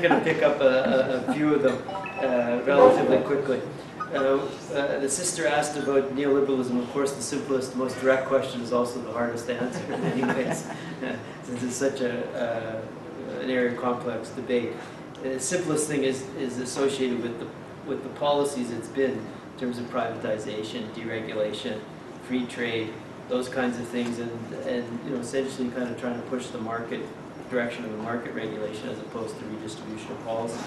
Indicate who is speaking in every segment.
Speaker 1: going to pick up a few of them relatively quickly. The sister asked about neoliberalism. Of course, the simplest, most direct question is also the hardest to answer in many ways, since it's such an area of complex debate. The simplest thing is associated with the policies it's been in terms of privatization, deregulation, free trade, those kinds of things, and essentially kind of trying to push the market direction of the market regulation as opposed to redistribution of policies.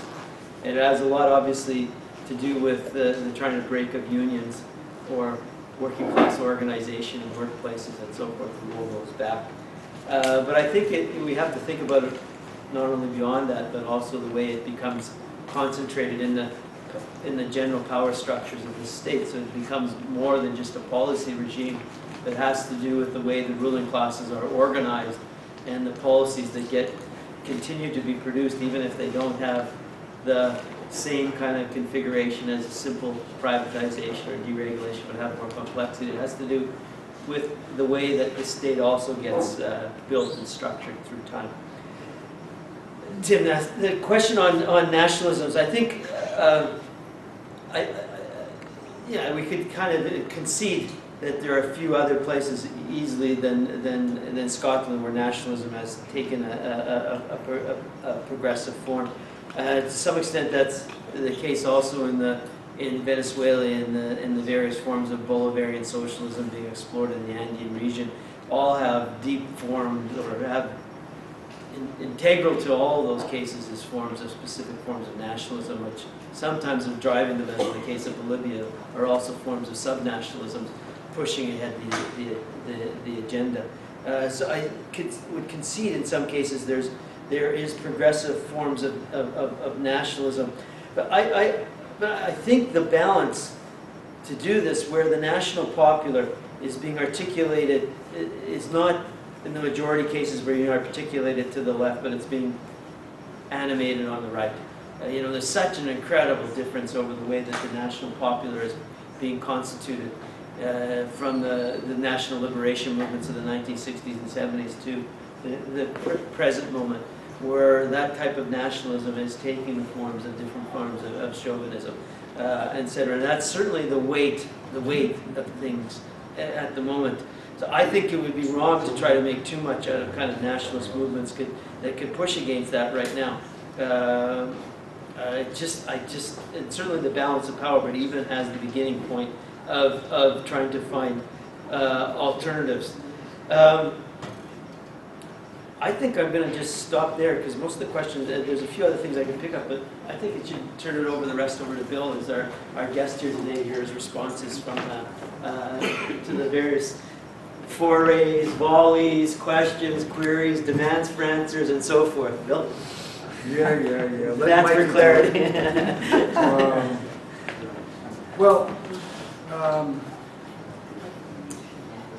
Speaker 1: And it has a lot, obviously, to do with the trying to break of unions or working class organization in workplaces and so forth, and roll those back. But I think we have to think about it not only beyond that, but also the way it becomes concentrated in the general power structures of the state. So it becomes more than just a policy regime that has to do with the way the ruling classes are organized and the policies that continue to be produced, even if they don't have the same kind of configuration as a simple privatization or deregulation, but have more complexity. It has to do with the way that the state also gets built and structured through time. Tim, the question on nationalisms, I think, we could kind of concede that there are a few other places easily than Scotland where nationalism has taken a progressive form. To some extent, that's the case also in Venezuela in the various forms of Bolivarian socialism being explored in the Andean region. All have deep forms, or have integral to all those cases is forms of specific forms of nationalism, which sometimes are driving them, as in the case of Bolivia, are also forms of subnationalism pushing ahead the agenda. So I would concede in some cases there is progressive forms of nationalism, but I think the balance to do this, where the national popular is being articulated, is not in the majority cases where you articulate it to the left, but it's being animated on the right. There's such an incredible difference over the way that the national popular is being constituted, from the national liberation movements of the 1960s and 70s to the present moment, where that type of nationalism is taking the forms of different forms of chauvinism, etc. And that's certainly the weight of things at the moment. So I think it would be wrong to try to make too much out of kind of nationalist movements that could push against that right now. And certainly the balance of power, but even as the beginning point of trying to find alternatives. I think I'm going to just stop there because most of the questions, there's a few other things I can pick up, but I think it should turn it over to Bill as our guest here today, hear his responses from to the various forays, volleys, questions, queries, demands for answers, and so forth. Bill?
Speaker 2: Yeah.
Speaker 1: That's for clarity.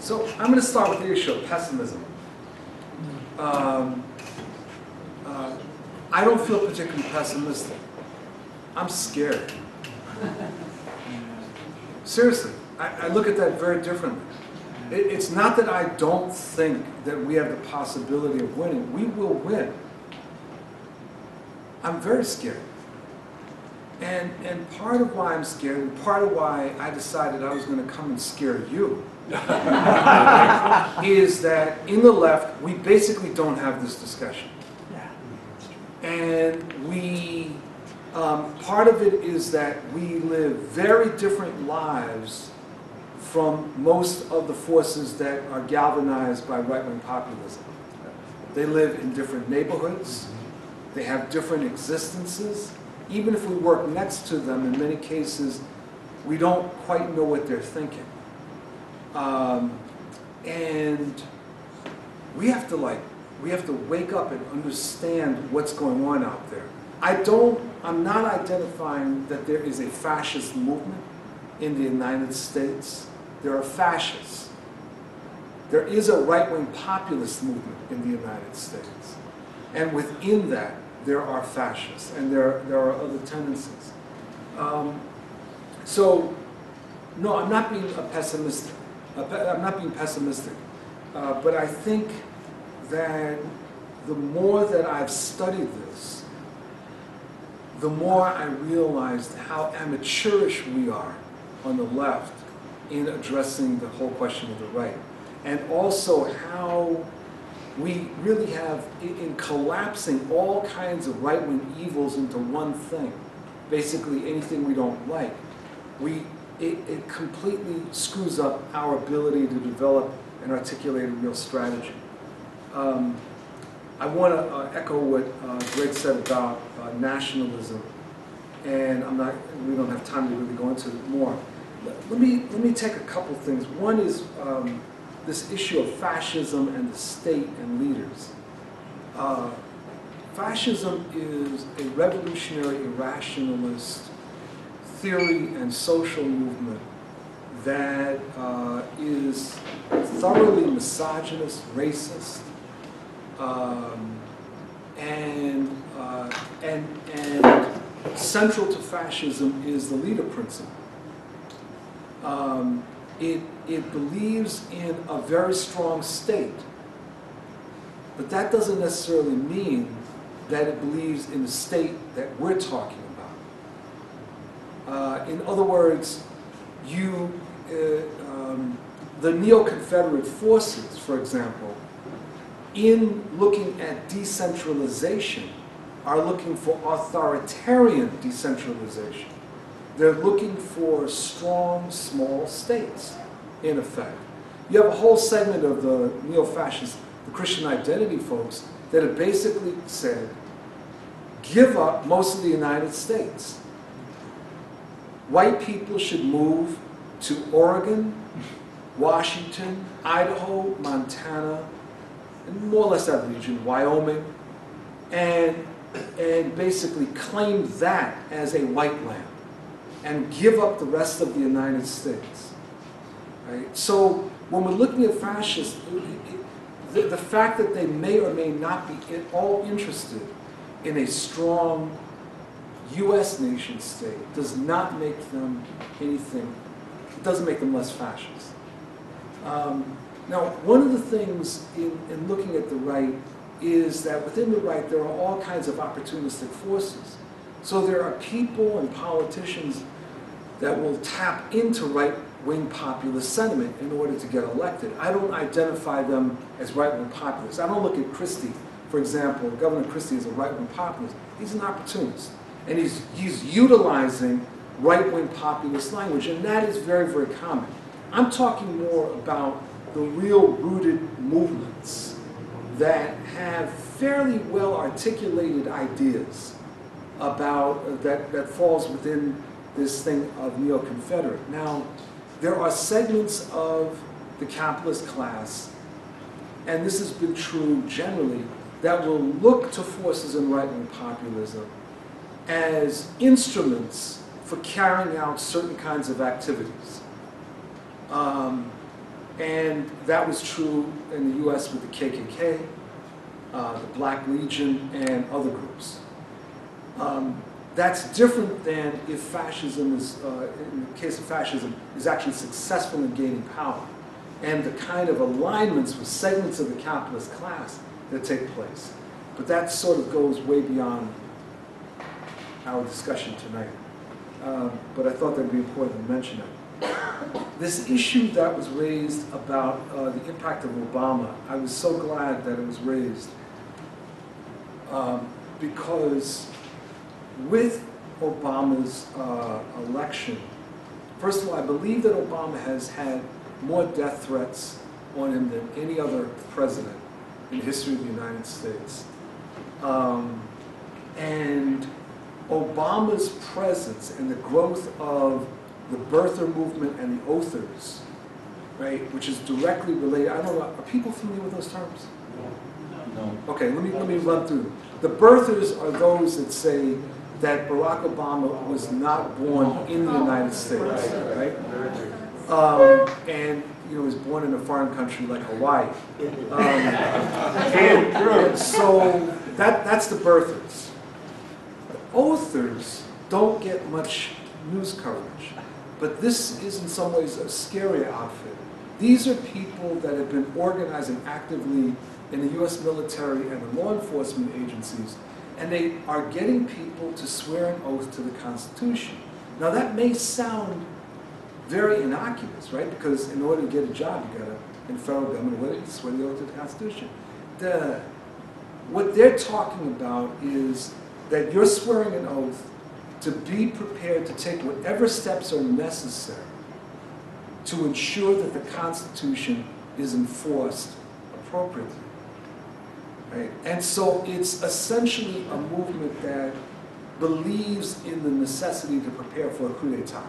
Speaker 2: So I'm going to start with the issue of pessimism. I don't feel particularly pessimistic. I'm scared. Seriously, I look at that very differently. It's not that I don't think that we have the possibility of winning. We will win. I'm very scared. And part of why I'm scared, and part of why I decided I was going to come and scare you, is that in the left, we basically don't have this discussion. And part of it is that we live very different lives from most of the forces that are galvanized by right-wing populism. They live in different neighborhoods. They have different existences. Even if we work next to them, in many cases, we don't quite know what they're thinking. And we have to wake up and understand what's going on out there. I'm not identifying that there is a fascist movement in the United States. There are fascists. There is a right-wing populist movement in the United States. And within that, there are fascists, and there are other tendencies. So, no, I'm not being pessimistic. I'm not being pessimistic. But I think that the more that I've studied this, the more I realized how amateurish we are on the left in addressing the whole question of the right. And also how we really have, in collapsing all kinds of right-wing evils into one thing, basically anything we don't like, it completely screws up our ability to develop and articulate a real strategy. I want to echo what Greg said about nationalism, and we don't have time to really go into it more. Let me take a couple things. One is this issue of fascism and the state and leaders. Fascism is a revolutionary, irrationalist theory and social movement that is thoroughly misogynist, racist, and central to fascism is the leader principle. It believes in a very strong state, but that doesn't necessarily mean that it believes in the state that we're talking about. In other words, the neo-Confederate forces, for example, in looking at decentralization, are looking for authoritarian decentralization. They're looking for strong, small states, in effect. You have a whole segment of the neo-fascists, the Christian identity folks, that have basically said, give up most of the United States. White people should move to Oregon, Washington, Idaho, Montana, and more or less that region, Wyoming, and basically claim that as a white land and give up the rest of the United States. Right? So when we're looking at fascists, the fact that they may or may not be at all interested in a strong U.S. nation state does not make them anything, it doesn't make them less fascist. Now, one of the things in looking at the right is that within the right there are all kinds of opportunistic forces. So there are people and politicians that will tap into right-wing populist sentiment in order to get elected. I don't identify them as right-wing populists. I don't look at Christie, for example, Governor Christie is a right-wing populist. He's an opportunist. And he's utilizing right-wing populist language, and that is very, very common. I'm talking more about the real rooted movements that have fairly well articulated ideas about that falls within this thing of neo-Confederate. Now, there are segments of the capitalist class, and this has been true generally, that will look to forces in right-wing populism as instruments for carrying out certain kinds of activities. And that was true in the US with the KKK, the Black Legion, and other groups. That's different than if fascism is, in the case of fascism, is actually successful in gaining power, and the kind of alignments with segments of the capitalist class that take place. But that sort of goes way beyond our discussion tonight. But I thought that would be important to mention it. This issue that was raised about the impact of Obama, I was so glad that it was raised because with Obama's election, first of all, I believe that Obama has had more death threats on him than any other president in the history of the United States. And Obama's presence and the growth of the birther movement and the oathers, right, which is directly related. I don't know, are people familiar with those terms? No. Okay, let me run through them. The birthers are those that say that Barack Obama was not born in the United States, right? And was born in a foreign country like Hawaii. And so that's the birthers. The oathers don't get much news coverage, but this is in some ways a scarier outfit. These are people that have been organizing actively in the US military and the law enforcement agencies and they are getting people to swear an oath to the Constitution. Now that may sound very innocuous, right? Because in order to get a job, you gotta, in the federal government, swear the oath to the Constitution. What they're talking about is that you're swearing an oath to be prepared to take whatever steps are necessary to ensure that the Constitution is enforced appropriately. Right? And so it's essentially a movement that believes in the necessity to prepare for a coup d'etat.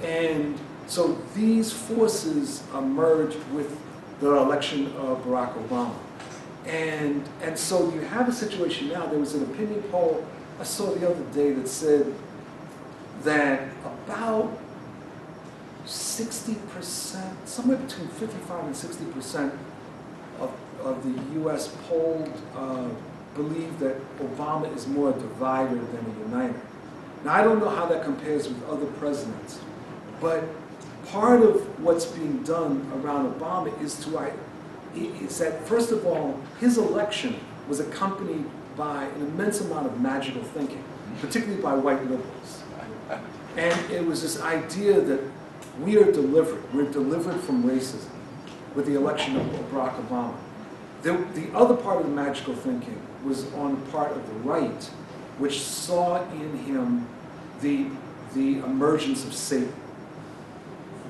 Speaker 2: And so these forces emerged with the election of Barack Obama. And so you have a situation now. There was an opinion poll I saw the other day that said that about 60%, somewhere between 55 and 60% of the U.S. polled believe that Obama is more a divider than a uniter. Now, I don't know how that compares with other presidents, but part of what's being done around Obama is that, first of all, his election was accompanied by an immense amount of magical thinking, particularly by white liberals. And it was this idea that we're delivered from racism with the election of Barack Obama. The other part of the magical thinking was on the part of the right, which saw in him the emergence of Satan.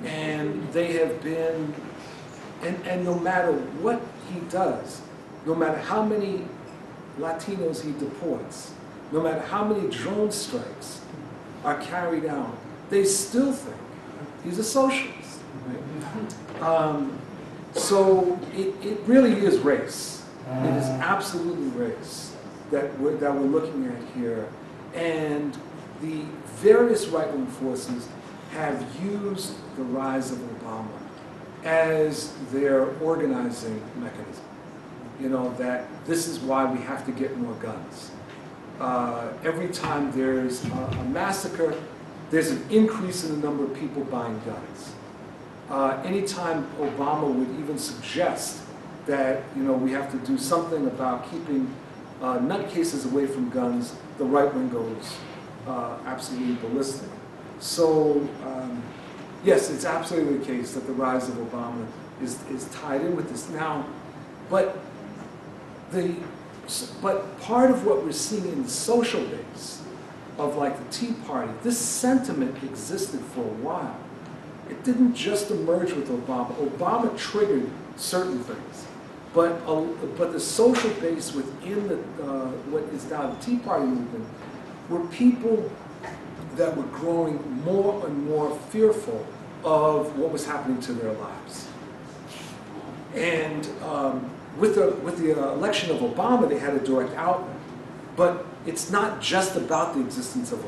Speaker 2: And they have been, and no matter what he does, no matter how many Latinos he deports, no matter how many drone strikes are carried out, they still think he's a socialist. Right? So it really is race. It is absolutely race that we're looking at here. And the various right-wing forces have used the rise of Obama as their organizing mechanism. You know, that this is why we have to get more guns. Every time there's a massacre, there's an increase in the number of people buying guns. Anytime Obama would even suggest that, you know, we have to do something about keeping nutcases away from guns, the right wing goes absolutely ballistic. So, yes, it's absolutely the case that the rise of Obama is tied in with this now. But part of what we're seeing in the social base of like the Tea Party, this sentiment existed for a while. It didn't just emerge with Obama. Obama triggered certain things, but the social base within what is now the Tea Party movement were people that were growing more and more fearful of what was happening to their lives. And with the election of Obama, they had a direct outlet. But it's not just about the existence of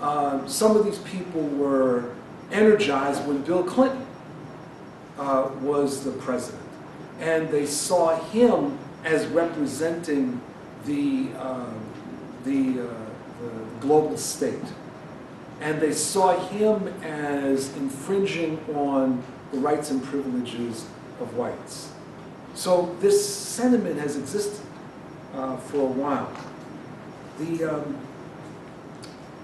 Speaker 2: Obama. Some of these people were energized when Bill Clinton was the president. And they saw him as representing the global state. And they saw him as infringing on the rights and privileges of whites. So this sentiment has existed for a while. The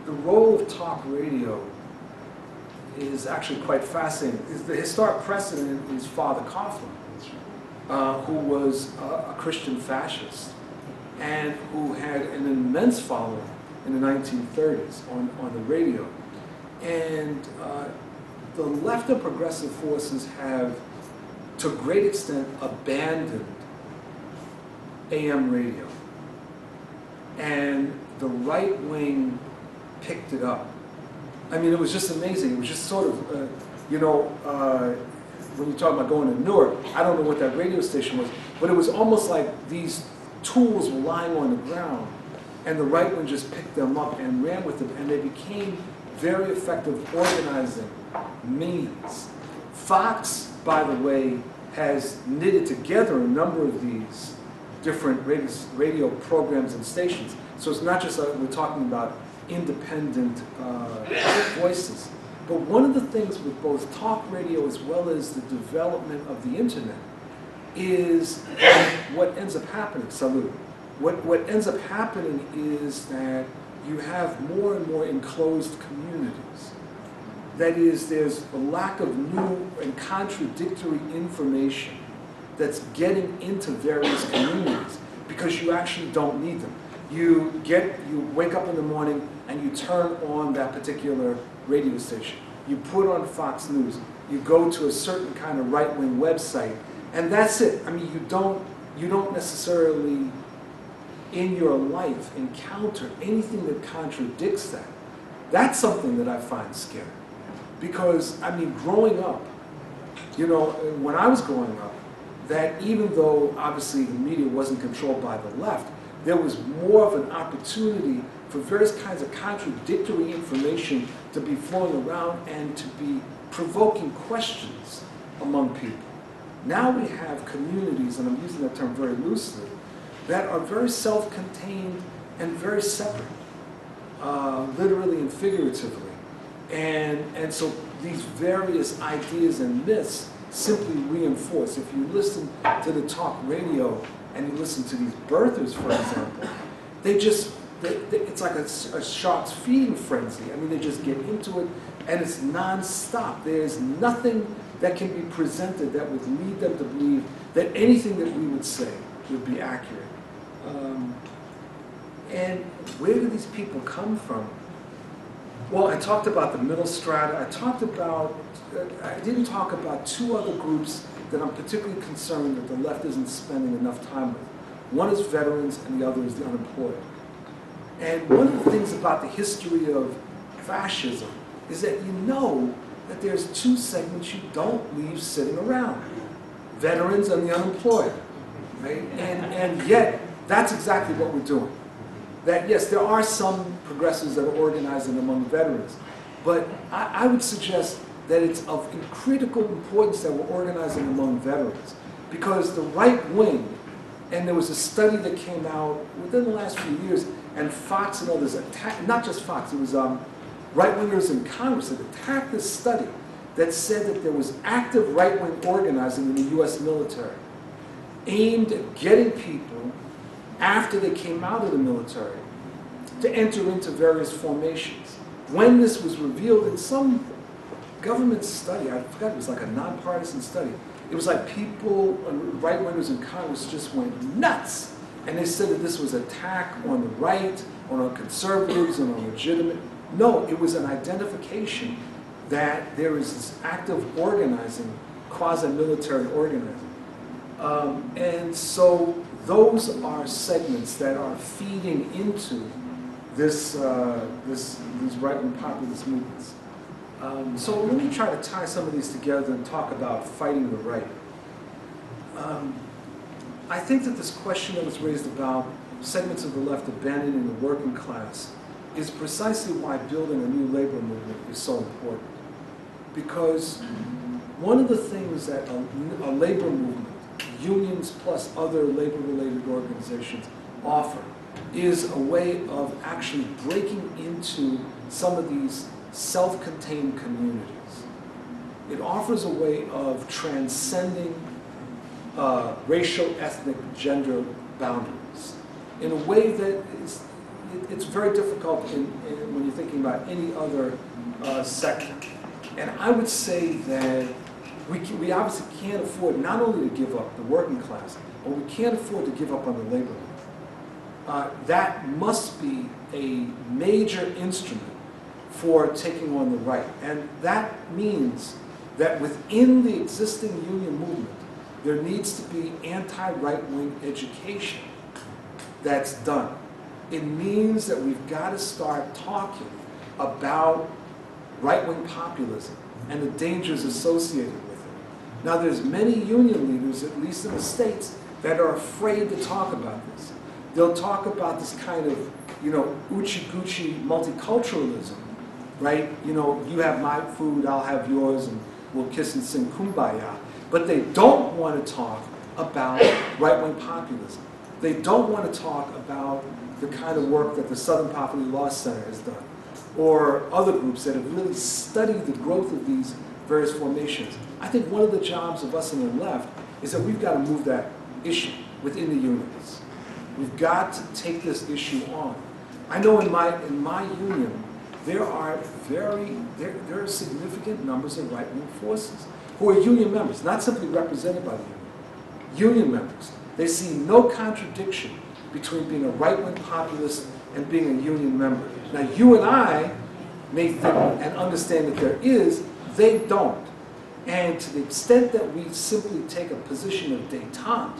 Speaker 2: role of talk radio is actually quite fascinating. The historic precedent is Father Coughlin, who was a Christian fascist and who had an immense following in the 1930s on the radio. And the left and progressive forces have, to a great extent, abandoned AM radio. And the right wing picked it up. I mean, it was just amazing. It was just sort of, when you talk about going to Newark, I don't know what that radio station was, but it was almost like these tools were lying on the ground, and the right wing just picked them up and ran with them, and they became very effective organizing means. Fox, by the way, has knitted together a number of these different radio programs and stations. So it's not just like we're talking about independent voices. But one of the things with both talk radio as well as the development of the internet is what ends up happening, salute, what ends up happening is that you have more and more enclosed communities. That is, there's a lack of new and contradictory information that's getting into various communities because you actually don't need them. You wake up in the morning and you turn on that particular radio station. You put on Fox News. You go to a certain kind of right-wing website, and that's it. I mean, you don't necessarily in your life encounter anything that contradicts that. That's something that I find scary. Because, I mean, growing up, you know, when I was growing up, that even though obviously the media wasn't controlled by the left, there was more of an opportunity for various kinds of contradictory information to be flowing around and to be provoking questions among people. Now we have communities, and I'm using that term very loosely, that are very self-contained and very separate, literally and figuratively. And so these various ideas and myths simply reinforce. If you listen to the talk radio and you listen to these birthers, for example, it's like a shark's feeding frenzy. I mean, they just get into it, and it's nonstop. There's nothing that can be presented that would lead them to believe that anything that we would say would be accurate. And where do these people come from? Well, I talked about the middle strata. I didn't talk about two other groups that I'm particularly concerned that the left isn't spending enough time with. One is veterans and the other is the unemployed. And one of the things about the history of fascism is that you know that there's two segments you don't leave sitting around. Veterans and the unemployed. Right? And yet, that's exactly what we're doing. That yes, there are some progressives that are organizing among veterans, but I would suggest that it's of critical importance that we're organizing among veterans, because the right wing, and there was a study that came out within the last few years, and Fox and others attacked, not just Fox, it was right-wingers in Congress that attacked this study that said that there was active right-wing organizing in the US military aimed at getting people after they came out of the military to enter into various formations. When this was revealed in some government study, I forgot, it was like a nonpartisan study, it was like people, right-wingers in Congress just went nuts. And they said that this was an attack on the right, on conservatives, and on legitimate. No, it was an identification that there is this active organizing, quasi-military organizing. And so those are segments that are feeding into these right-wing populist movements. So let me try to tie some of these together and talk about fighting the right. I think that this question that was raised about segments of the left abandoning the working class is precisely why building a new labor movement is so important. Because one of the things that a labor movement, unions plus other labor-related organizations offer, is a way of actually breaking into some of these self-contained communities. It offers a way of transcending racial, ethnic, gender boundaries in a way that it's very difficult when you're thinking about any other sector. And I would say that we obviously can't afford not only to give up the working class, but we can't afford to give up on the labor movement. That must be a major instrument for taking on the right. And that means that within the existing union movement, there needs to be anti-right-wing education that's done. It means that we've got to start talking about right-wing populism and the dangers associated with it. Now, there's many union leaders, at least in the States, that are afraid to talk about this. They'll talk about this kind of, uchi-gucci multiculturalism, right? You have my food, I'll have yours, and we'll kiss and sing kumbaya. But they don't want to talk about right-wing populism. They don't want to talk about the kind of work that the Southern Poverty Law Center has done, or other groups that have really studied the growth of these various formations. I think one of the jobs of us on the left is that we've got to move that issue within the unions. We've got to take this issue on. I know in my union, there are significant numbers of right-wing forces who are union members, not simply represented by the union. Union members. They see no contradiction between being a right-wing populist and being a union member. Now, you and I may think and understand that there is, they don't. And to the extent that we simply take a position of détente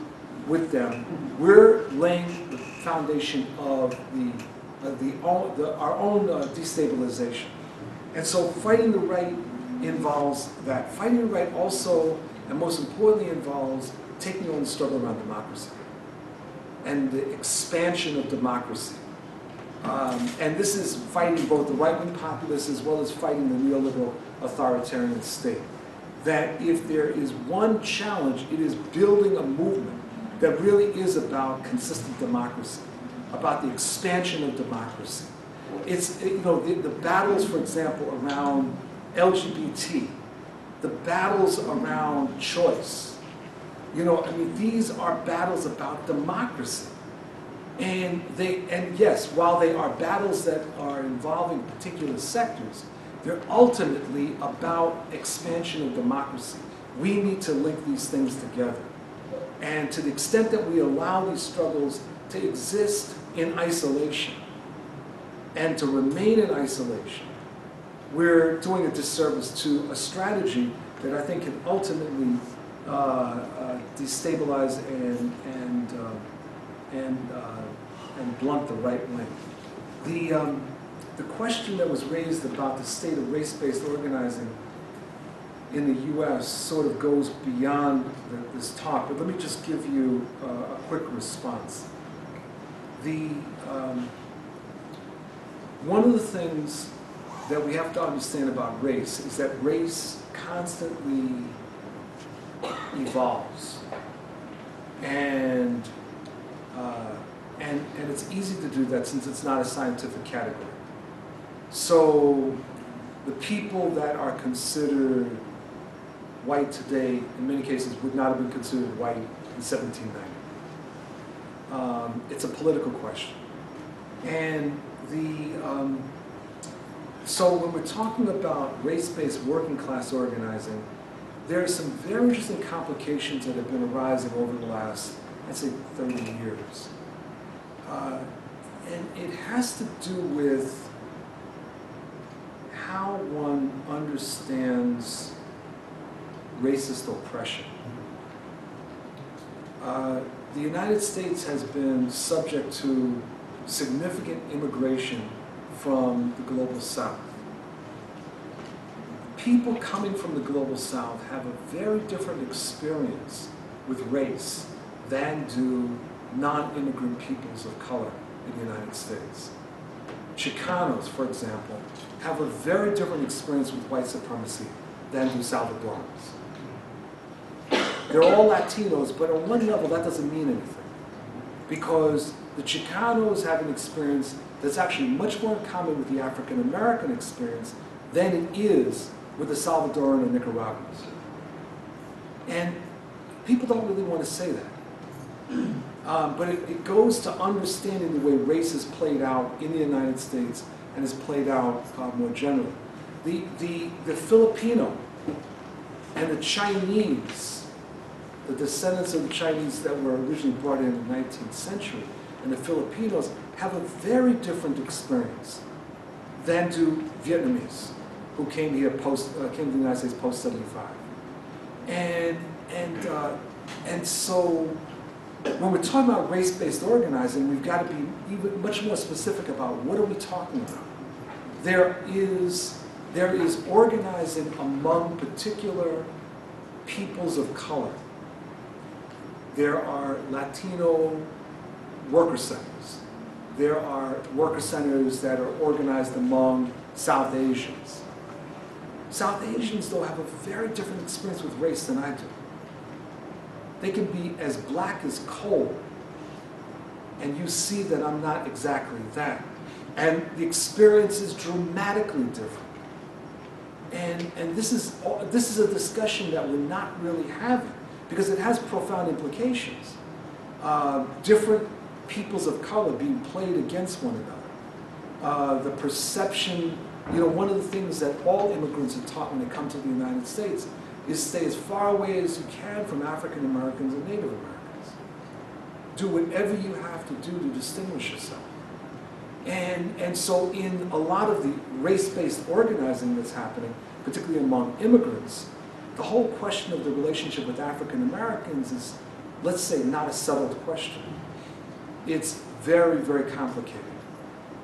Speaker 2: with them, we're laying the foundation of our own destabilization. And so fighting the right involves that. Fighting the right also, and most importantly, involves taking on the struggle around democracy and the expansion of democracy. And this is fighting both the right-wing populists as well as fighting the neoliberal authoritarian state. That if there is one challenge, it is building a movement that really is about consistent democracy, about the expansion of democracy. It's, the battles, for example, around LGBT, the battles around choice. These are battles about democracy. And yes, while they are battles that are involving particular sectors, they're ultimately about expansion of democracy. We need to link these things together. And to the extent that we allow these struggles to exist in isolation and to remain in isolation, we're doing a disservice to a strategy that I think can ultimately destabilize and blunt the right wing. The question that was raised about the state of race-based organizing in the U.S. sort of goes beyond this talk, but let me just give you a quick response. One of the things that we have to understand about race is that race constantly evolves, and it's easy to do that since it's not a scientific category. So the people that are considered white today, in many cases, would not have been considered white in 1790. It's a political question. And so when we're talking about race-based working class organizing, there are some very interesting complications that have been arising over the last, I'd say, 30 years. And it has to do with how one understands racist oppression. The United States has been subject to significant immigration from the global south. People coming from the global south have a very different experience with race than do non-immigrant peoples of color in the United States. Chicanos, for example, have a very different experience with white supremacy than do Salvadorans. They're all Latinos, but on one level that doesn't mean anything, because the Chicanos have an experience that's actually much more in common with the African American experience than it is with the Salvadoran or Nicaraguans. And people don't really want to say that. But it goes to understanding the way race is played out in the United States and is played out more generally. The Filipino and the Chinese, the descendants of the Chinese that were originally brought in the 19th century, and the Filipinos have a very different experience than do Vietnamese, who came here came to the United States post-75. And so when we're talking about race-based organizing, we've got to be even much more specific about what are we talking about. There is organizing among particular peoples of color. There are Latino worker centers. There are worker centers that are organized among South Asians. South Asians, though, have a very different experience with race than I do. They can be as black as coal, and you see that I'm not exactly that. And the experience is dramatically different. And this is a discussion that we're not really having, because it has profound implications. Different peoples of color being played against one another. The perception, one of the things that all immigrants are taught when they come to the United States is stay as far away as you can from African Americans and Native Americans. Do whatever you have to do to distinguish yourself. And so in a lot of the race-based organizing that's happening, particularly among immigrants, the whole question of the relationship with African Americans is, let's say, not a settled question. It's very, very complicated.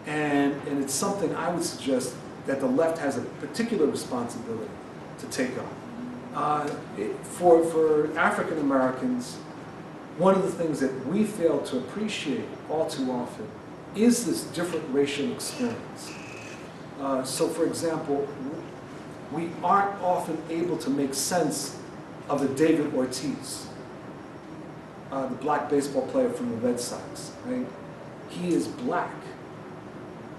Speaker 2: And it's something I would suggest that the left has a particular responsibility to take on. For African Americans, one of the things that we fail to appreciate all too often is this different racial experience. So for example, we aren't often able to make sense of the David Ortiz, the black baseball player from the Red Sox, right? He is black,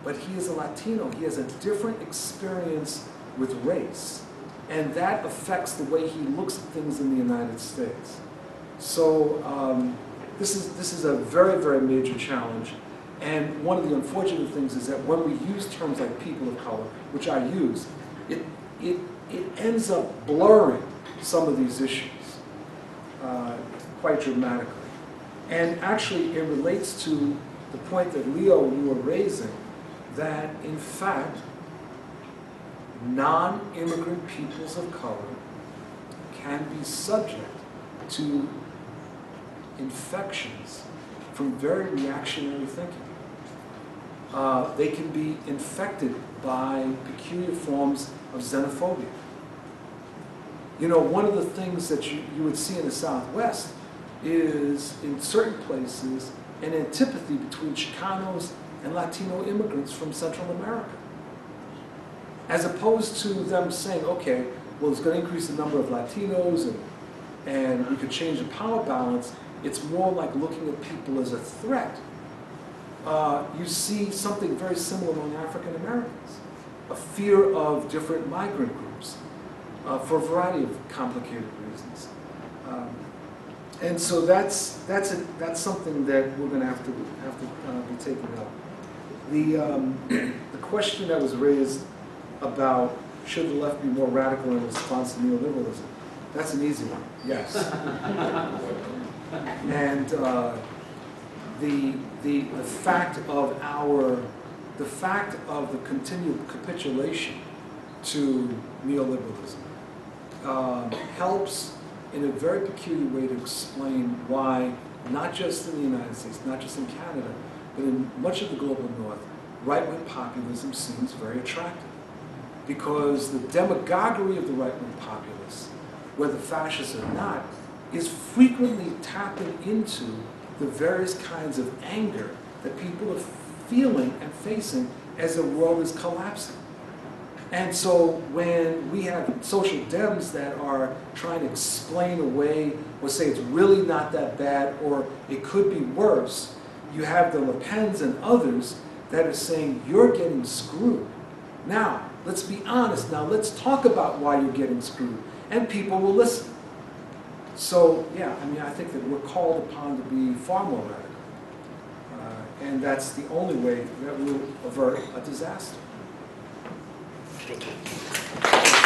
Speaker 2: but he is a Latino. He has a different experience with race, and that affects the way he looks at things in the United States. So this is a very, very major challenge. And one of the unfortunate things is that when we use terms like people of color, which I use, it ends up blurring some of these issues quite dramatically. And actually, it relates to the point that Leo, you were raising, that in fact, non-immigrant peoples of color can be subject to infections from very reactionary thinking. They can be infected by peculiar forms of xenophobia. One of the things that you would see in the Southwest is, in certain places, an antipathy between Chicanos and Latino immigrants from Central America. As opposed to them saying, okay, well, it's going to increase the number of Latinos and we could change the power balance, it's more like looking at people as a threat. You see something very similar among African Americans, a fear of different migrant groups for a variety of complicated reasons. And so that's something that we're going to have to be taking up. The question that was raised about should the left be more radical in response to neoliberalism, that's an easy one. Yes. And the fact of the continued capitulation to neoliberalism helps in a very peculiar way to explain why, not just in the United States, not just in Canada, but in much of the global north, right-wing populism seems very attractive. Because the demagoguery of the right-wing populists, whether fascists or not, is frequently tapping into the various kinds of anger that people are feeling and facing as the world is collapsing. And so when we have social dems that are trying to explain away or say it's really not that bad or it could be worse, you have the Le Pens and others that are saying you're getting screwed. Now, let's be honest. Now, let's talk about why you're getting screwed. And people will listen. So, yeah, I think that we're called upon to be far more radical. And that's the only way that we'll avert a disaster.
Speaker 3: Thank you.